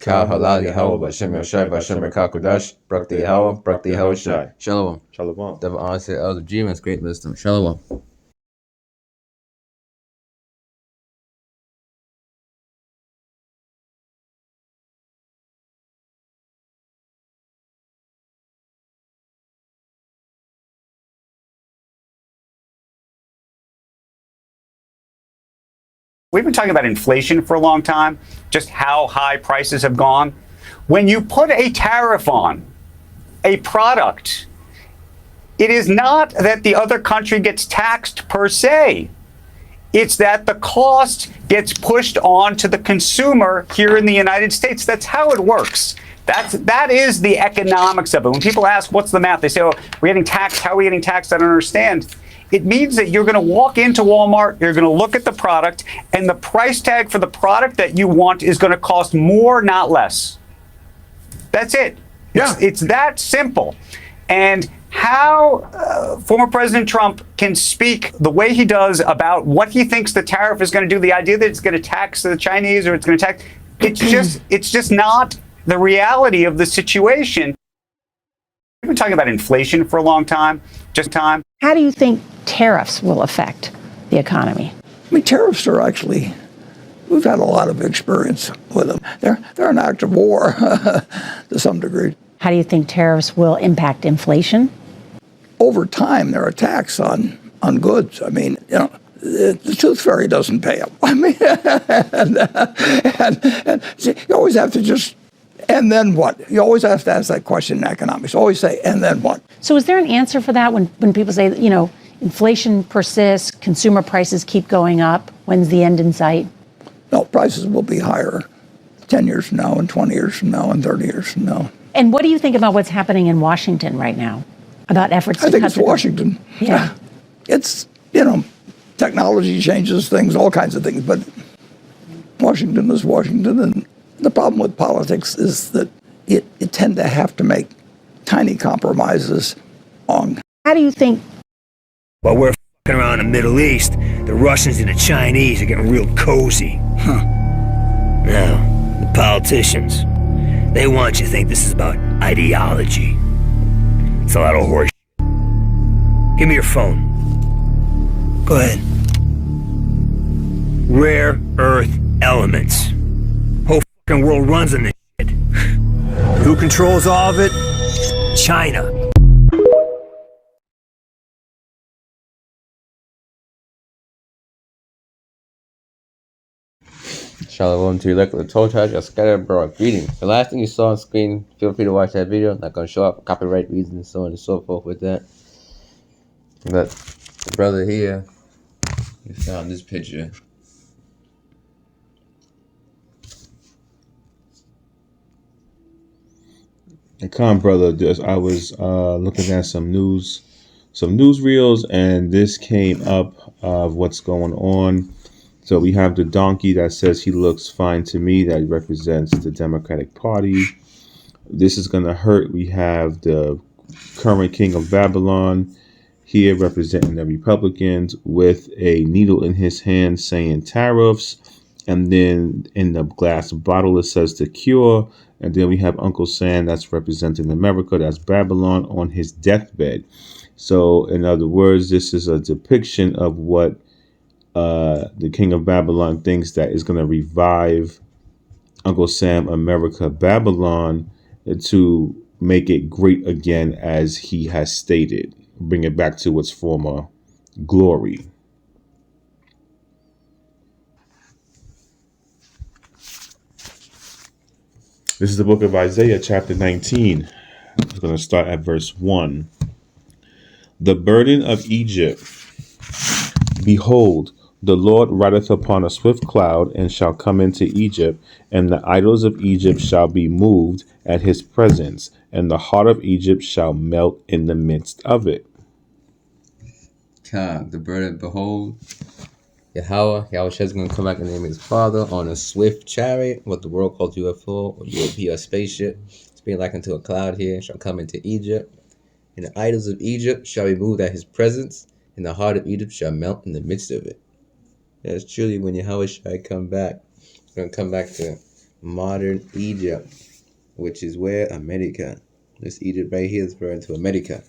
Ka halal Yahweh Bashem Yoshai Bashem Rekakudash Brakti Yahweh Brakti Yahweh Shai. Shalom. Shalom. Devil honestly, elder G-Man's great wisdom. Shalom. We've been talking about inflation for a long time, just how high prices have gone. When you put a tariff on a product, it is not that the other country gets taxed per se. It's that the cost gets pushed on to the consumer here in the United States. That's how it works. That is the economics of it. When people ask, what's the math? They say, oh, we're getting taxed. How are we getting taxed? I don't understand. It means that you're going to walk into Walmart, you're going to look at the product, and the price tag for the product that you want is going to cost more, not less. That's it. Yeah. It's that simple. And how former President Trump can speak the way he does about what he thinks the tariff is going to do, the idea that it's going to tax the Chinese or it's going to tax, it's just not the reality of the situation. We've been talking about inflation for a long time, How do you think tariffs will affect the economy? I mean, tariffs are actually, we've had a lot of experience with them. They're an act of war to some degree. How do you think tariffs will impact inflation? Over time, they're a tax on goods. I mean, you know, the tooth fairy doesn't pay them. I mean, and see, you always have to just, and then what? You always have to ask that question in economics. Always say, and then what? So is there an answer for that when people say, you know, inflation persists, consumer prices keep going up, when's the end in sight? No, prices will be higher 10 years from now and 20 years from now and 30 years from now. And what do you think about what's happening in Washington right now? About efforts to I think cut it's the Washington. Yeah. It's, you know, technology changes things, all kinds of things, but Washington is Washington. And the problem with politics is that it tend to have to make tiny compromises on. How do you think? While we're f***ing around the Middle East, the Russians and the Chinese are getting real cozy. Now, the politicians, they want you to think this is about ideology. It's a lot of horse. Give me your phone. Go ahead. Rare earth elements. Whole f***ing world runs on this shit. Who controls all of it? China. Shalom to you, like the Torah Charge, your scattered abroad. Greetings. The last thing you saw on screen, feel free to watch that video. Not going to show up copyright reasons and so on and so forth with that. But the brother here, he found this picture. And come, brother, I was looking at some news reels, and this came up of what's going on. So we have the donkey that says he looks fine to me, that represents the Democratic Party. This is going to hurt. We have the current king of Babylon here representing the Republicans with a needle in his hand saying tariffs. And then in the glass bottle, it says the cure. And then we have Uncle Sam that's representing America. That's Babylon on his deathbed. So in other words, this is a depiction of what the king of Babylon thinks that is going to revive Uncle Sam, America, Babylon, to make it great again, as he has stated, bring it back to its former glory. This is the book of Isaiah, chapter 19. I'm going to start at verse 1. The burden of Egypt. Behold, the Lord rideth upon a swift cloud, and shall come into Egypt, and the idols of Egypt shall be moved at his presence, and the heart of Egypt shall melt in the midst of it. The burden, behold, Yahweh is going to come back in the name of his Father on a swift chariot, what the world calls UFO, or UAP, or spaceship. It's being like unto a cloud here, shall come into Egypt. And the idols of Egypt shall be moved at his presence, and the heart of Egypt shall melt in the midst of it. That's truly when Yahweh shall come back. He's going to come back to modern Egypt, which is where America. This Egypt right here is referring to America.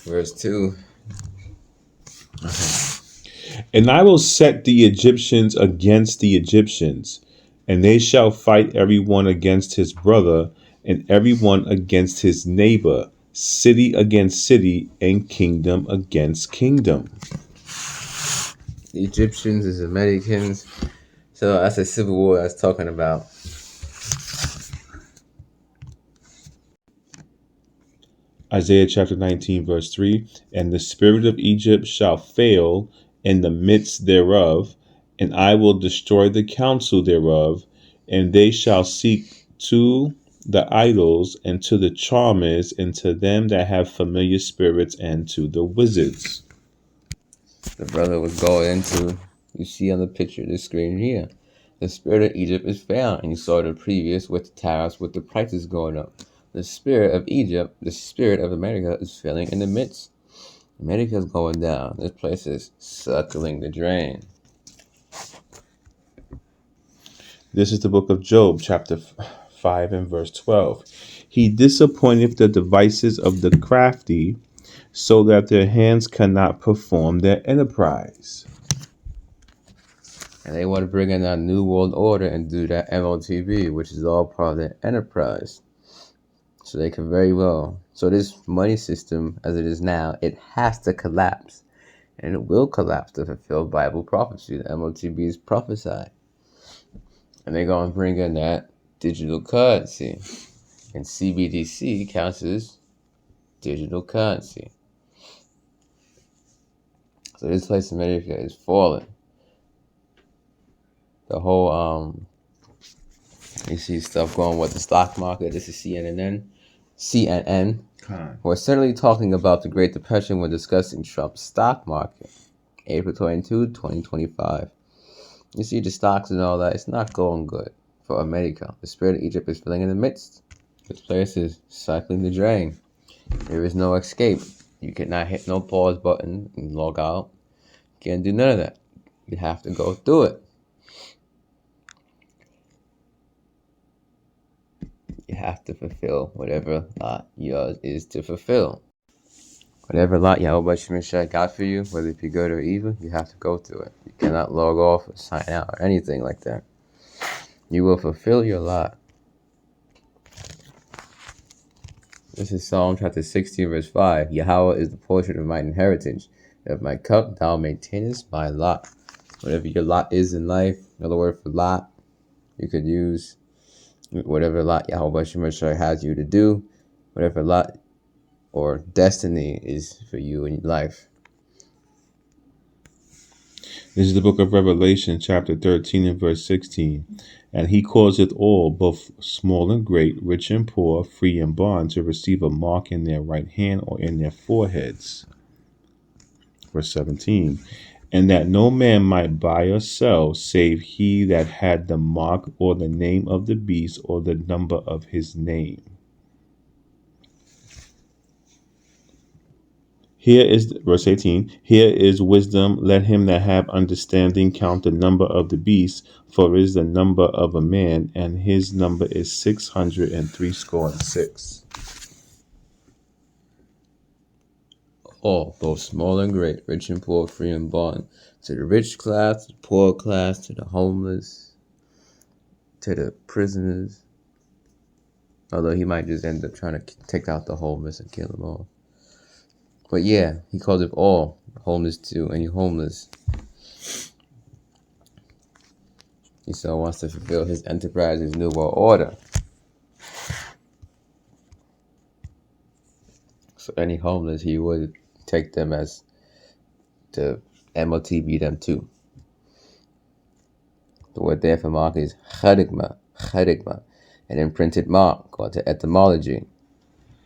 Verse 2. And I will set the Egyptians against the Egyptians, and they shall fight every one against his brother, and every one against his neighbor, city against city, and kingdom against kingdom. The Egyptians is Americans. So that's a civil war I was talking about. Isaiah chapter 19, verse 3. And the spirit of Egypt shall fail in the midst thereof, and I will destroy the counsel thereof, and they shall seek to the idols, and to the charmers, and to them that have familiar spirits, and to the wizards. The brother was going into, you see on the picture, the screen here. The spirit of Egypt is found, and you saw the previous with the tariffs, with the prices going up. The spirit of Egypt, the spirit of America, is failing in the midst. America is going down. This place is suckling the drain. This is the book of Job, chapter 5 and verse 12. He disappointeth the devices of the crafty, so that their hands cannot perform their enterprise. And they want to bring in that new world order and do that MOTB, which is all part of their enterprise. So they can very well. So this money system, as it is now, it has to collapse. And it will collapse to fulfill Bible prophecy. The MOTB is prophesied. And they're going to bring in that digital currency. And CBDC counts as digital currency. So this place in America is falling. The whole, you see stuff going with the stock market. This is CNN. We're certainly talking about the Great Depression when discussing Trump's stock market. April 22, 2025. You see the stocks and all that. It's not going good for America. The spirit of Egypt is filling in the midst. This place is cycling the drain. There is no escape. You cannot hit no pause button and log out. You can't do none of that. You have to go through it. You have to fulfill whatever lot yours is to fulfill. Whatever lot Yahweh Shemeshai got for you, whether it be good or evil, you have to go through it. You cannot log off or sign out or anything like that. You will fulfill your lot. This is Psalm chapter 16, verse 5. Yahweh is the portion of mine inheritance. Of my cup, thou maintainest my lot. Whatever your lot is in life, another word for lot, you could use whatever lot Yahweh Shemeshai has you to do, whatever lot or destiny is for you in life. This is the book of Revelation, chapter 13 and verse 16. And he causeth all, both small and great, rich and poor, free and bond, to receive a mark in their right hand or in their foreheads. Verse 17. And that no man might buy or sell, save he that had the mark or the name of the beast or the number of his name. Here is, verse 18, here is wisdom. Let him that have understanding count the number of the beast, for it is the number of a man, and his number is 666. All, both small and great, rich and poor, free and bond, to the rich class, to the poor class, to the homeless, to the prisoners. Although he might just end up trying to take out the homeless and kill them all. But yeah, he calls it all, homeless too, any homeless. He still wants to fulfill his enterprise, his new world order. So any homeless, he would take them as to MOTB them too. The word there for mark is charigma, an imprinted mark, or to etymology.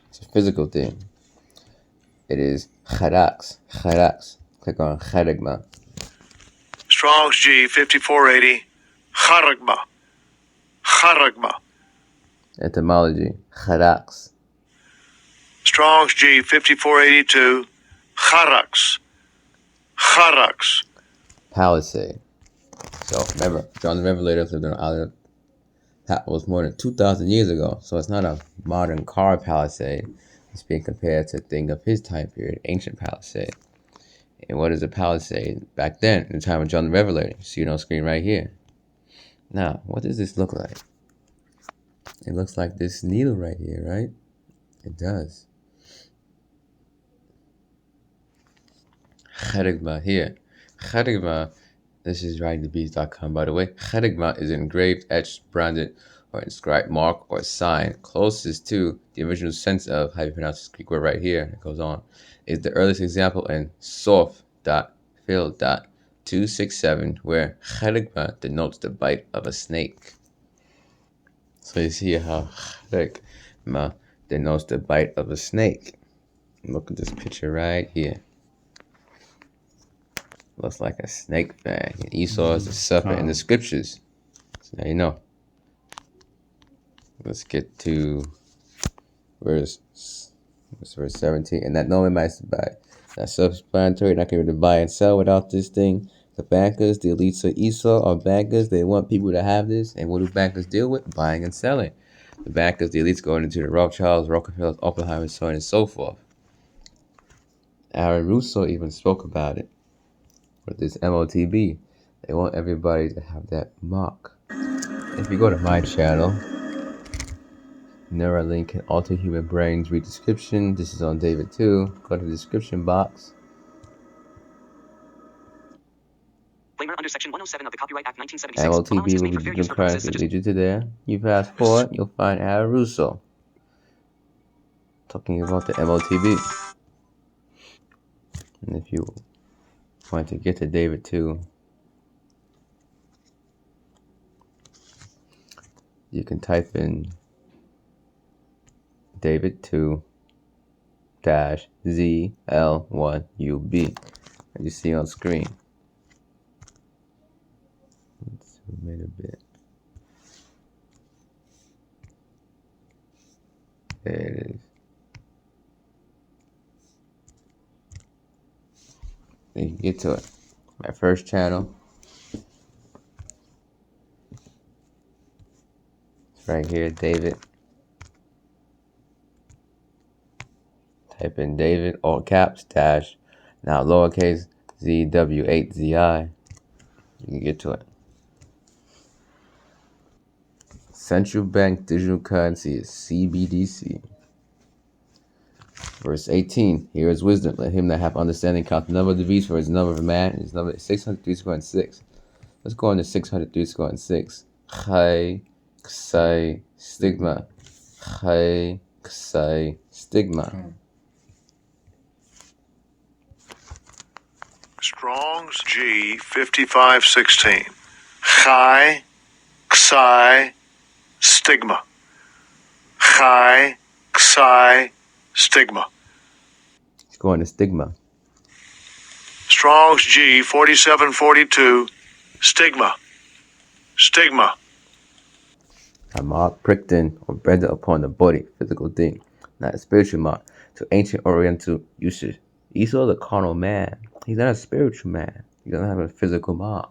It's a physical thing. It is charax. Click on charigma. Strong's G 5480, charigma. Etymology, charax. Strong's G 5482, charax. Palisade. So remember, John the Revelator lived on an island that was more than 2,000 years ago. So it's not a modern car palisade. It's being compared to a thing of his time period, ancient palisade. And what is a palisade back then, in the time of John the Revelator? You see it on screen right here. Now, what does this look like? It looks like this needle right here, right? It does. Cherigma here. Cherigma, this is writingthebeast.com, by the way. Cherigma is an engraved, etched, branded, or inscribed mark or sign closest to the original sense of how you pronounce this Greek word right here. It goes on. Is the earliest example in Sof.Phil.267, where cherigma denotes the bite of a snake. So you see how cherigma denotes the bite of a snake. Look at this picture right here. Looks like a snake fang. And Esau is the serpent in the scriptures. So now you know. Let's get to verse 17. And that no one might buy. That's self-explanatory. Not going to buy and sell without this thing. The bankers, the elites of Esau are bankers. They want people to have this. And what do bankers deal with? Buying and selling. The bankers, the elites going into the Rothschilds, Rockefellers, Oppenheimer, so on and so forth. Aaron Russo even spoke about it with this MOTB. They want everybody to have that mark. If you go to my channel, Neuralink can alter human brains, read description. This is on David 2. Go to the description box. Disclaimer under Section 107 of the Copyright Act 1976. MOTB will be doing crimes that lead you to there. You fast forward, you'll find Aaron Russo talking about the MOTB. And if you want to get to David 2, you can type in David 2-ZL1UB, as you see on screen. Let's zoom in a bit. There it is. Then you can get to it. My first channel. It's right here, David. Type in David, all caps, dash, now lowercase, ZW8ZI. You can get to it. Central Bank Digital Currency is CBDC. Verse 18, here is wisdom. Let him that have understanding count the number of the beast, for his number of a man, his number is 603 square and 6. Let's go on to 603 square and 6. Chai, ksai, stigma. Chai, ksai, stigma. Strong's G 5516. Chai, Xi, stigma. Chai, Xi, stigma. Let's go on to stigma. Strong's G 4742. Stigma. Stigma. A mark pricked in or branded upon the body, physical thing, not a spiritual mark, to ancient Oriental usage. Esau, the carnal man, he's not a spiritual man. He doesn't have a physical mark.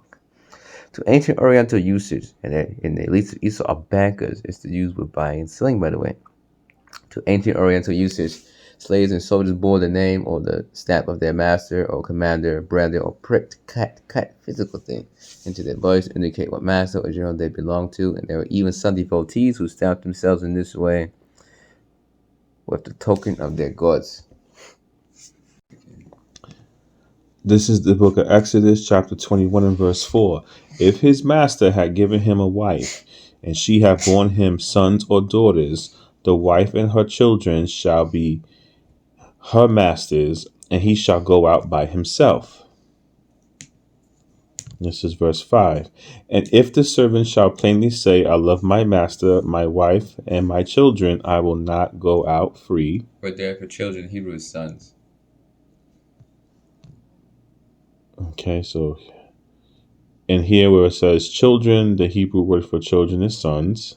To ancient Oriental usage, and in the elites of Esau are bankers, is to use with buying and selling, by the way. To ancient Oriental usage, slaves and soldiers bore the name or the stamp of their master or commander, branded or pricked, cut, physical thing into their bodies to indicate what master or general they belong to. And there were even some devotees who stamped themselves in this way with the token of their gods. This is the book of Exodus, chapter 21 and verse 4. If his master had given him a wife, and she have borne him sons or daughters, the wife and her children shall be her master's, and he shall go out by himself. This is verse 5. And if the servant shall plainly say, I love my master, my wife, and my children, I will not go out free. But there for children, Hebrew is sons. Okay, so in here where it says children, the Hebrew word for children is sons.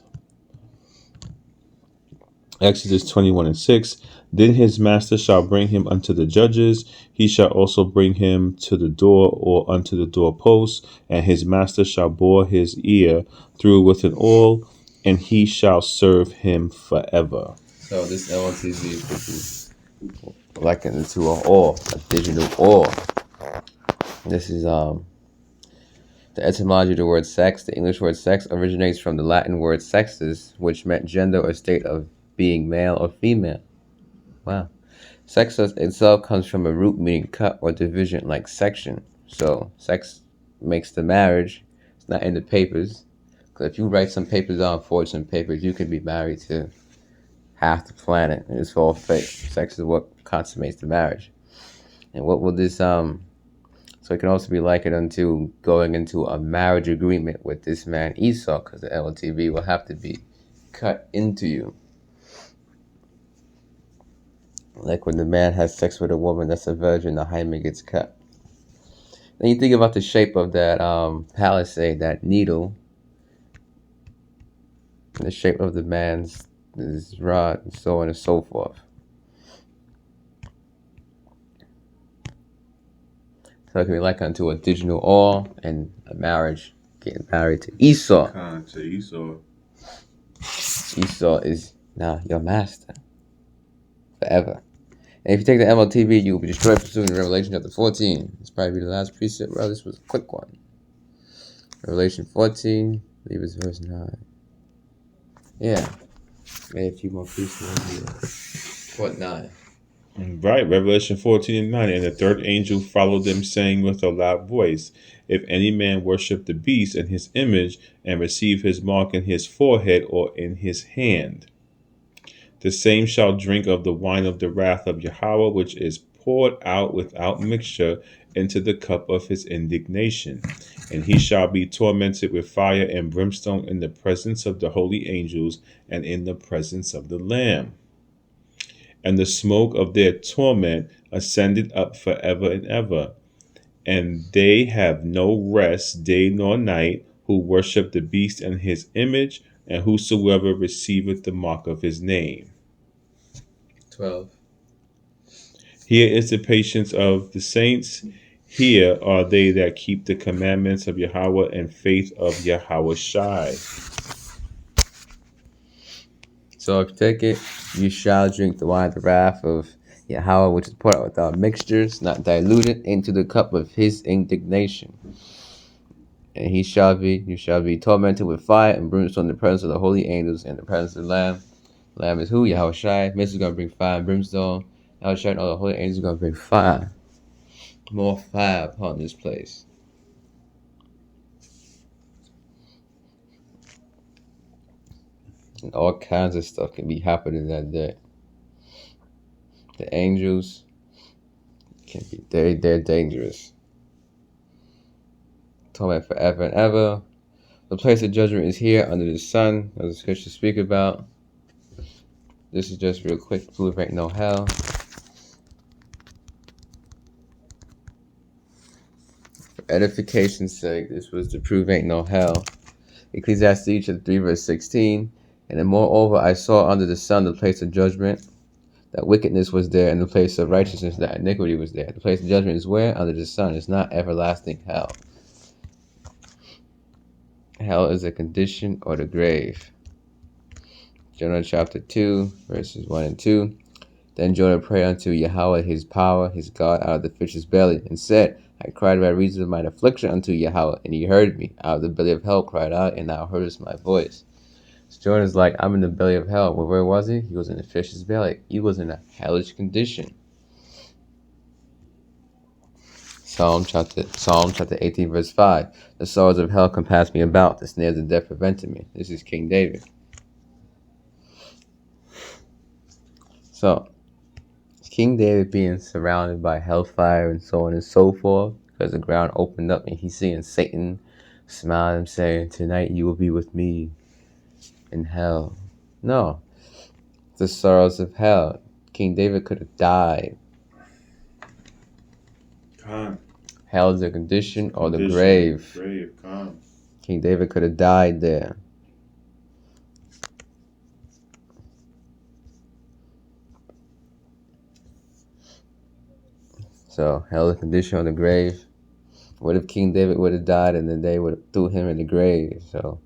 Exodus 21:6. Then his master shall bring him unto the judges. He shall also bring him to the door or unto the doorpost, and his master shall bore his ear through with an awl, and he shall serve him forever. So this LTV could be likened into an oil, a digital oil. This is the etymology of the word sex. The English word sex originates from the Latin word sexus, which meant gender or state of being male or female. Wow. Sexus itself comes from a root meaning cut or division, like section. So sex makes the marriage. It's not in the papers. Because if you write some papers down, forge some papers, you could be married to half the planet. And it's all fake. Sex is what consummates the marriage. And what will this so it can also be likened unto going into a marriage agreement with this man Esau, because the LTV will have to be cut into you. Like when the man has sex with a woman that's a virgin, the hymen gets cut. Then you think about the shape of that palisade, that needle, the shape of the man's rod, and so on and so forth. So it can be likened unto a digital oil and a marriage, getting married to Esau. To Esau. Esau is now your master forever. And if you take the MOTB, you will be destroyed pursuing Revelation chapter 14. This probably be the last precept, bro. This was a quick one. Revelation 14, I believe it's verse 9. Yeah. Maybe a few more precepts here. What, 9? Right, Revelation 14:9. And the third angel followed them, saying with a loud voice, if any man worship the beast and his image, and receive his mark in his forehead or in his hand, the same shall drink of the wine of the wrath of Yahweh, which is poured out without mixture into the cup of his indignation. And he shall be tormented with fire and brimstone in the presence of the holy angels and in the presence of the Lamb. And the smoke of their torment ascended up forever and ever. And they have no rest day nor night, who worship the beast and his image, and whosoever receiveth the mark of his name. 12. Here is the patience of the saints. Here are they that keep the commandments of Yahweh and faith of Yahweh Shai. So if you take it, you shall drink the wine of the wrath of Yahweh, which is poured out without mixtures, not diluted, into the cup of his indignation. And you shall be tormented with fire and brimstone in the presence of the holy angels and the presence of the Lamb. The Lamb is who? Yahweh Shai. Mist is going to bring fire and brimstone. Yahweh Shai and all the holy angels are going to bring fire. More fire upon this place. And all kinds of stuff can be happening that day. The angels can be they're dangerous. Torment forever and ever. The place of judgment is here under the sun, as the scriptures speak about. This is just real quick. Prove ain't no hell. For edification's sake, this was to prove ain't no hell. Ecclesiastes chapter 3 verse 16. And then moreover I saw under the sun the place of judgment, that wickedness was there, and the place of righteousness, that iniquity was there. The place of judgment is where? Under the sun. It's not everlasting hell. Hell is a condition or the grave. Jonah chapter 2, verses 1 and 2. Then Jonah prayed unto Yahweh his power, his God, out of the fish's belly, and said, I cried by reason of mine affliction unto Yahweh, and he heard me. Out of the belly of hell cried out, and thou heardest my voice. So Jonah's like, I'm in the belly of hell. Well, where was he? He was in the fish's belly. He was in a hellish condition. Psalm chapter 18, verse 5. The sorrows of hell compassed me about. The snares of death prevented me. This is King David. So, King David being surrounded by hellfire and so on and so forth, because the ground opened up and he's seeing Satan smile and saying, tonight you will be with me in hell. No. The sorrows of hell. King David could have died. Hell is a condition or the grave. King David could have died there. So hell of condition on the grave. What if King David would have died and then they would have threw him in the grave? So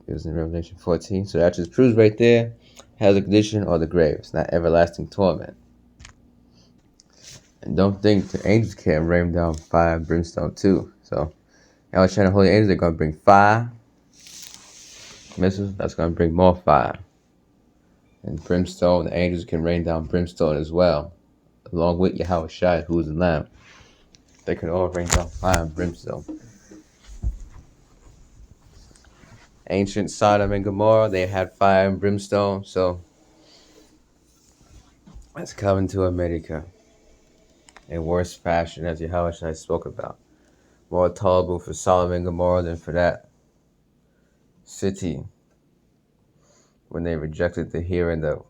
it was in Revelation 14. So that just proves right there, hell of condition or the grave. It's not everlasting torment. And don't think the angels can't rain down fire and brimstone too. So y'all trying to holy angels, they're gonna bring fire. Missiles, that's gonna bring more fire. And brimstone, the angels can rain down brimstone as well. Along with Yahweh Shai, who is the Lamb. They could all rain down fire and brimstone. Ancient Sodom and Gomorrah, they had fire and brimstone, so that's coming to America in worse fashion, as Yahweh Shai spoke about. More tolerable for Sodom and Gomorrah than for that city when they rejected the hearing the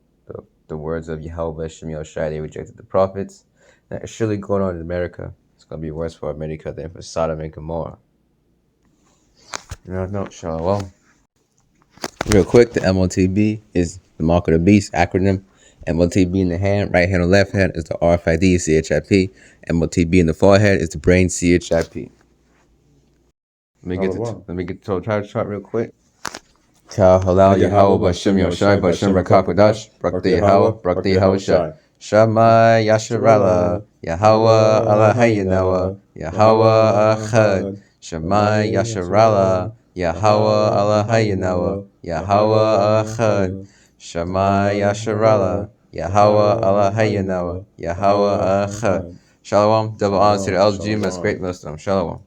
words of Yahweh Shem Yoshai. They rejected the prophets. That is surely going on in America. It's going to be worse for America than for Sodom and Gomorrah. No, shalom. Real quick, the MOTB is the Mark of the Beast acronym. MOTB in the hand, right hand or left hand is the RFID, CHIP. MOTB in the forehead is the brain, CHIP. Let me get to the chart real quick. Ka halal Yahweh Bashem Yoshai Bashem Rakakwadash Brakti Yahweh Brakti Yahweh Shama Yasharala Yahweh Allah Hayyinawa Yahweh Achad Shama Yasharala Yahweh Allah Hayyinawa Yahweh Achad Shama Yasharala Yahweh Allah Hayyinawa Yahweh Achad. Shalom, double honor to the LG, great Muslim. Shalom.